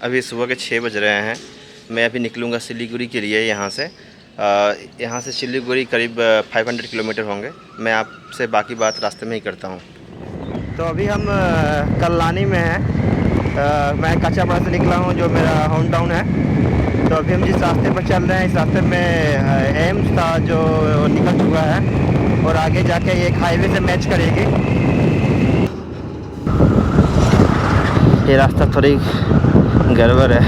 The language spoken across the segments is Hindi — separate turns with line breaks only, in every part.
अभी सुबह के 6 बज रहे हैं। मैं अभी निकलूँगा सिलीगुड़ी के लिए। यहाँ से सिलीगुड़ी करीब 500 किलोमीटर होंगे। मैं आपसे बाकी बात रास्ते में ही करता हूँ। तो अभी हम कल्लानी में हैं। मैं काचापाड़ा से निकला हूँ, जो मेरा होम टाउन है। तो अभी हम जिस रास्ते पर चल रहे हैं, इस रास्ते में एम्स था जो निकल चुका है, और आगे जाके ये एक हाईवे से मैच करेगी। ये रास्ता थोड़ी गड़बड़ है,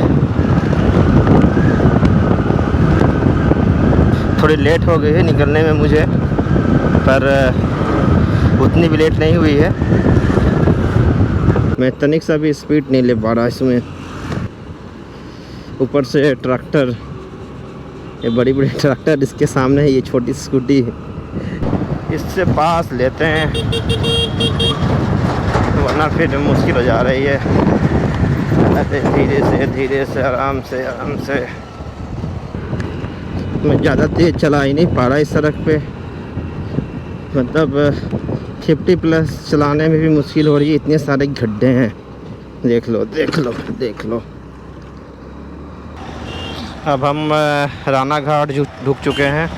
थोड़ी लेट हो गई है निकलने में मुझे, पर उतनी भी लेट नहीं हुई है। मैं तनिक सा भी स्पीड नहीं ले पा रहा इसमें। ऊपर से ट्रैक्टर, ये बड़ी बड़ी ट्रैक्टर, इसके सामने है ये छोटी स्कूटी। इससे पास लेते हैं वरना फिर मुश्किल हो जा रही है। अरे धीरे से आराम से। मैं ज़्यादा तेज़ चला ही नहीं पा रहा इस सड़क पे। मतलब 50+ चलाने में भी मुश्किल हो रही है, इतने सारे गड्ढे हैं। देख लो। अब हम राना घाट ढुक चुके हैं।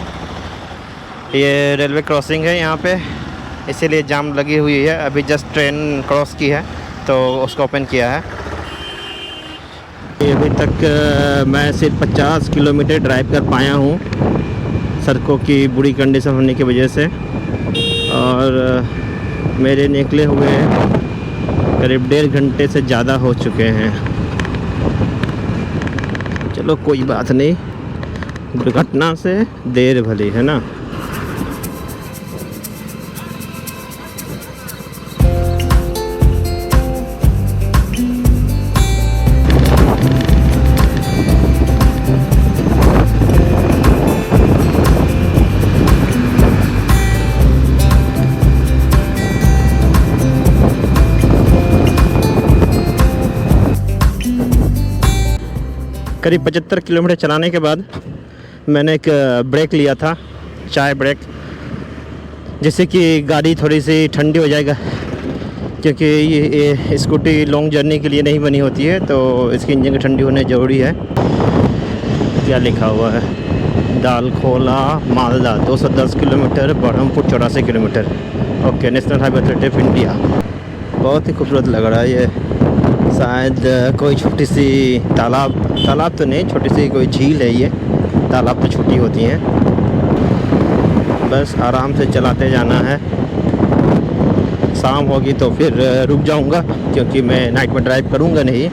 ये रेलवे क्रॉसिंग है यहाँ पे, इसीलिए जाम लगी हुई है। अभी जस्ट ट्रेन क्रॉस की है तो उसको ओपन किया है। अभी तक मैं सिर्फ 50 किलोमीटर ड्राइव कर पाया हूँ, सड़कों की बुरी कंडीशन होने की वजह से। और मेरे निकले हुए करीब 1.5 घंटे से ज़्यादा हो चुके हैं। चलो कोई बात नहीं, दुर्घटना से देर भली, है ना। करीब 75 किलोमीटर चलाने के बाद मैंने एक ब्रेक लिया था, चाय ब्रेक, जिससे कि गाड़ी थोड़ी सी ठंडी हो जाएगा, क्योंकि ये स्कूटी लॉन्ग जर्नी के लिए नहीं बनी होती है, तो इसकी इंजन की ठंडी होने ज़रूरी है। क्या लिखा हुआ है? Dalkhola Malda 210 kilometre, Baharampur 84 kilometre. Okay, national highway authority of India. बहुत ही खूबसूरत लग रहा है ये। शायद कोई छोटी सी तालाब तो नहीं, छोटी सी कोई झील है ये। तालाब तो छोटी होती हैं। बस आराम से चलाते जाना है। शाम होगी तो फिर रुक जाऊंगा, क्योंकि मैं नाइट में ड्राइव करूंगा नहीं।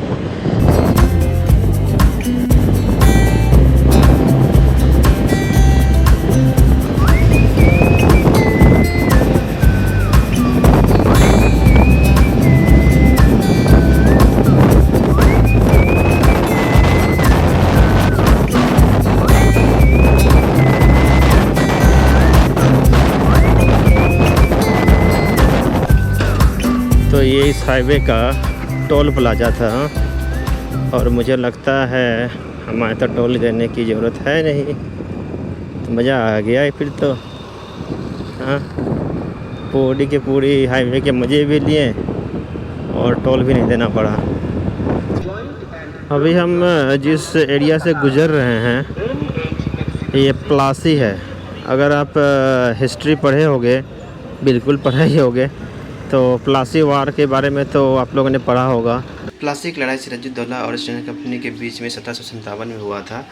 तो ये इस हाईवे का टोल प्लाजा था, और मुझे लगता है हमारे तो टोल देने की ज़रूरत है नहीं। तो मज़ा आ गया है फिर तो। हाँ, पूरी के पूरी हाईवे के मज़े भी लिए और टोल भी नहीं देना पड़ा। अभी हम जिस एरिया से गुज़र रहे हैं ये प्लासी है। अगर आप हिस्ट्री पढ़े होगे, बिल्कुल पढ़े ही होगे, तो प्लासी वार के बारे में तो आप लोगों ने पढ़ा होगा। प्लासी की लड़ाई सिराजुद्दौला और ईस्ट इंडिया कंपनी के बीच में 1757 में हुआ था।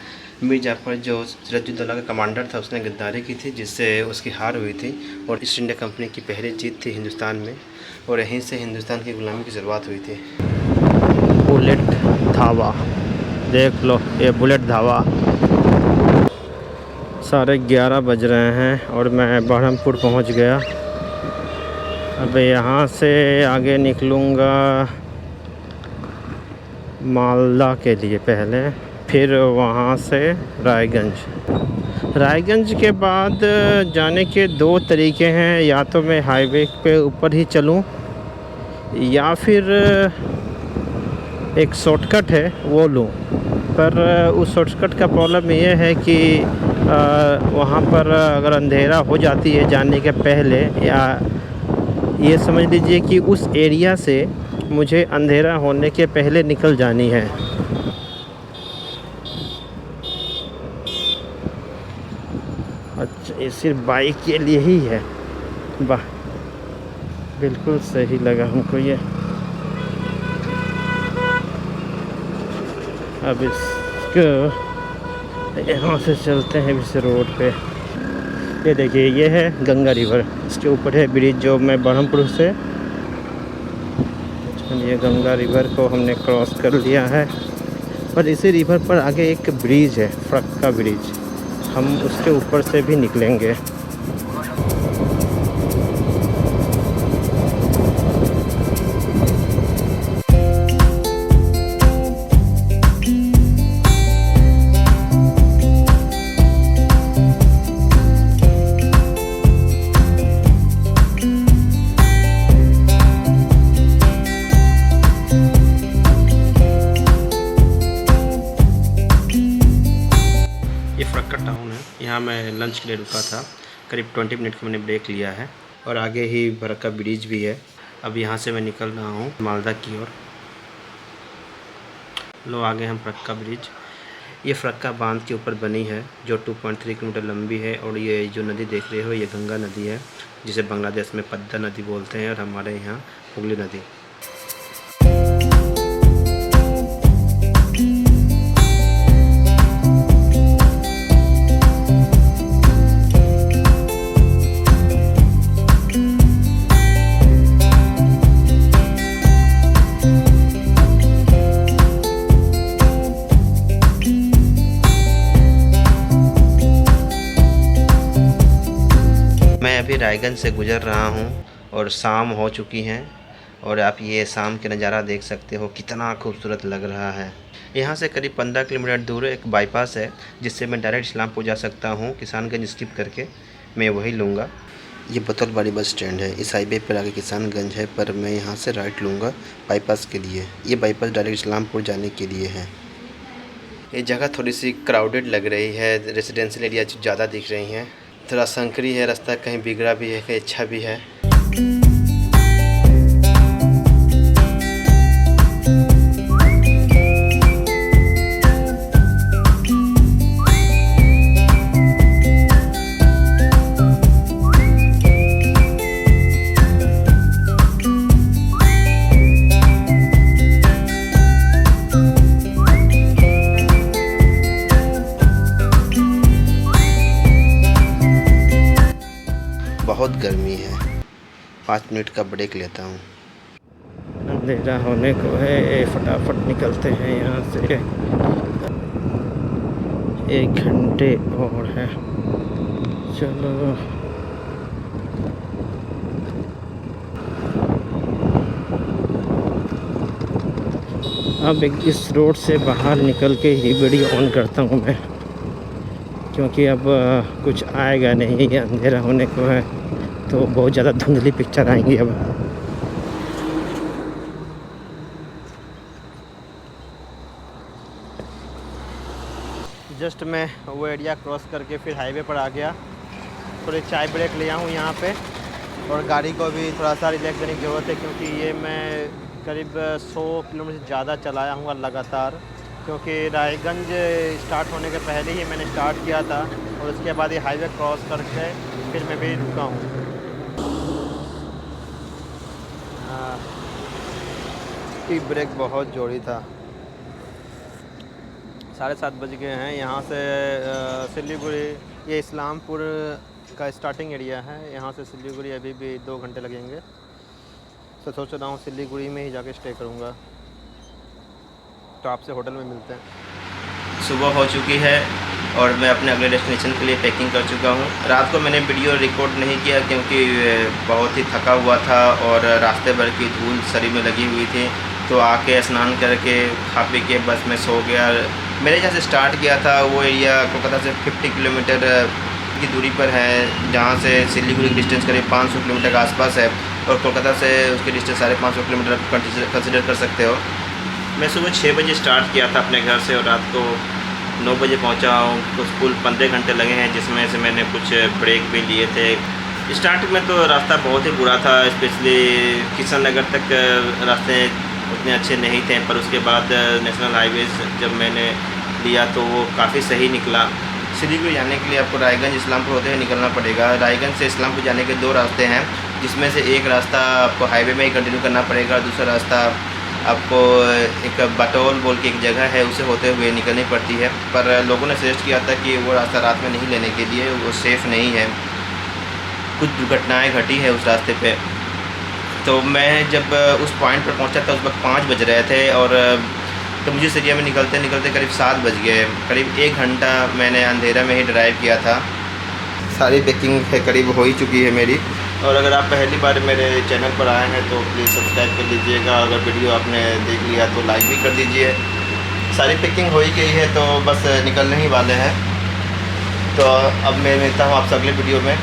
मीर जाफ़र जो सिराजुद्दौला का कमांडर था, उसने गद्दारी की थी, जिससे उसकी हार हुई थी, और ईस्ट इंडिया कंपनी की पहली जीत थी हिंदुस्तान में, और यहीं से हिंदुस्तान की गुलामी की शुरुआत हुई थी। बुलेट धावा, देख लो ये बुलेट धावा। 11:30 बज रहे हैं और मैं बरहमपुर पहुँच गया। अब यहाँ से आगे निकलूँगा मालदा के लिए पहले, फिर वहाँ से रायगंज के बाद जाने के 2 तरीके हैं। या तो मैं हाईवे पे ऊपर ही चलूँ, या फिर एक शॉर्टकट है वो लूँ। पर उस शॉर्टकट का प्रॉब्लम ये है कि वहाँ पर अगर अंधेरा हो जाती है जाने के पहले, या ये समझ लीजिए कि उस एरिया से मुझे अंधेरा होने के पहले निकल जानी है। अच्छा, ये सिर्फ बाइक के लिए ही है। वाह, बिल्कुल सही लगा हमको ये। अब इसको यहाँ से चलते हैं इस रोड पे। ये देखिए, ये है गंगा रिवर, इसके ऊपर है ब्रिज जो मैं ब्रह्मपुर से। ये गंगा रिवर को हमने क्रॉस कर लिया है और इसी रिवर पर आगे एक ब्रिज है, फरक्का ब्रिज, हम उसके ऊपर से भी निकलेंगे। टाउन है, यहाँ मैं लंच के लिए रुका था। करीब 20 मिनट का मैंने ब्रेक लिया है और आगे ही फरक्का ब्रिज भी है। अब यहाँ से मैं निकल रहा हूँ मालदा की ओर। लो, आगे हम फरक्का ब्रिज। ये फरक्का बांध के ऊपर बनी है जो 2.3 किलोमीटर लंबी है और ये जो नदी देख रहे हो ये गंगा नदी है, जिसे बांग्लादेश में पद्दा नदी बोलते हैं और हमारे यहाँ हुगली नदी। मैं अभी रायगंज से गुज़र रहा हूँ और शाम हो चुकी है और आप ये शाम के नज़ारा देख सकते हो, कितना खूबसूरत लग रहा है। यहाँ से करीब 15 किलोमीटर दूर एक बाईपास है जिससे मैं डायरेक्ट इस्लामपुर जा सकता हूँ। किसानगंज स्किप करके मैं वही लूँगा। ये बोतलबाड़ी बस स्टैंड है, इस हाईवे पर आगे किसानगंज है, पर मैं यहाँ से राइट लूँगा बाईपास के लिए। ये बाईपास डायरेक्ट इस्लामपुर जाने के लिए है। ये जगह थोड़ी सी क्राउडेड लग रही है, रेजिडेंशियल एरिया ज़्यादा दिख रही हैं। थोड़ा संकरी है रास्ता, कहीं बिगड़ा भी है कहीं अच्छा भी है। बहुत गर्मी है, 5 मिनट का ब्रेक लेता हूँ। अंधेरा होने को है, फटाफट निकलते हैं यहाँ से। 1 घंटे और है, चलो। अब इस रोड से बाहर निकल के ही वीडियो ऑन करता हूँ मैं, क्योंकि अब कुछ आएगा नहीं, अंधेरा होने को है तो बहुत ज़्यादा धुंधली पिक्चर आएंगी अब। जस्ट मैं वो एरिया क्रॉस करके फिर हाईवे पर आ गया। थोड़े चाय ब्रेक लिया हूँ यहाँ पे और गाड़ी को भी थोड़ा सा रिलैक्स देने की ज़रूरत है, क्योंकि ये मैं करीब 100 किलोमीटर से ज़्यादा चलाया हूँ लगातार, क्योंकि रायगंज स्टार्ट होने के पहले ही मैंने स्टार्ट किया था और उसके बाद ये हाईवे क्रॉस करके फिर मैं भी रुका हूँ। टी ब्रेक बहुत जोरी था। 7:30 बज गए हैं। यहाँ से सिलीगुड़ी, ये इस्लामपुर का स्टार्टिंग एरिया है, यहाँ से सिलीगुड़ी अभी भी 2 घंटे लगेंगे। तो सोच रहा हूँ सिलीगुड़ी में ही जाके स्टे करूँगा। तो आपसे होटल में मिलते हैं। सुबह हो चुकी है और मैं अपने अगले डेस्टिनेशन के लिए पैकिंग कर चुका हूँ। रात को मैंने वीडियो रिकॉर्ड नहीं किया क्योंकि बहुत ही थका हुआ था और रास्ते भर की धूल शरीर में लगी हुई थी। तो आके स्नान करके खा पी के बस में सो गया। मेरे जहाँ से स्टार्ट किया था वो एरिया कोलकाता से 50 किलोमीटर की दूरी पर है, जहाँ से सिलीगुड़ी की डिस्टेंस करीब 500 किलोमीटर के आसपास है और कोलकाता से उसकी डिस्टेंस 550 किलोमीटर कंसिडर कर सकते हो। मैं सुबह 6 बजे स्टार्ट किया था अपने घर से और रात को 9 बजे पहुंचा हूँ। कुछ कुल 15 घंटे लगे हैं, जिसमें से मैंने कुछ ब्रेक भी लिए थे। स्टार्टिंग में तो रास्ता बहुत ही बुरा था, स्पेशली किशन नगर तक रास्ते उतने अच्छे नहीं थे, पर उसके बाद नेशनल हाईवे जब मैंने लिया तो वो काफ़ी सही निकला। सिलीगुड़ी जाने के लिए आपको रायगंज इस्लामपुर होते हुए निकलना पड़ेगा। रायगंज से इस्लामपुर जाने के 2 रास्ते हैं, जिसमें से एक रास्ता आपको हाईवे में ही कंटिन्यू करना पड़ेगा, दूसरा रास्ता आपको एक बटोल बोल के एक जगह है उसे होते हुए निकलनी पड़ती है। पर लोगों ने सजेस्ट किया था कि वो रास्ता रात में नहीं लेने के लिए, वो सेफ़ नहीं है, कुछ दुर्घटनाएं घटी है उस रास्ते पे। तो मैं जब उस पॉइंट पर पहुंचा था उस वक्त 5 बज रहे थे और तो मुझे इस एरिया में निकलते निकलते करीब 7 बज गए। करीब 1 घंटा मैंने अंधेरा में ही ड्राइव किया था। सारी पैकिंग करीब हो ही चुकी है मेरी। और अगर आप पहली बार मेरे चैनल पर आए हैं तो प्लीज़ सब्सक्राइब कर लीजिएगा। अगर वीडियो आपने देख लिया तो लाइक भी कर दीजिए। सारी पैकिंग हो ही गई है तो बस निकलने ही वाले हैं। तो अब मैं मिलता हूँ आपसे अगले वीडियो में।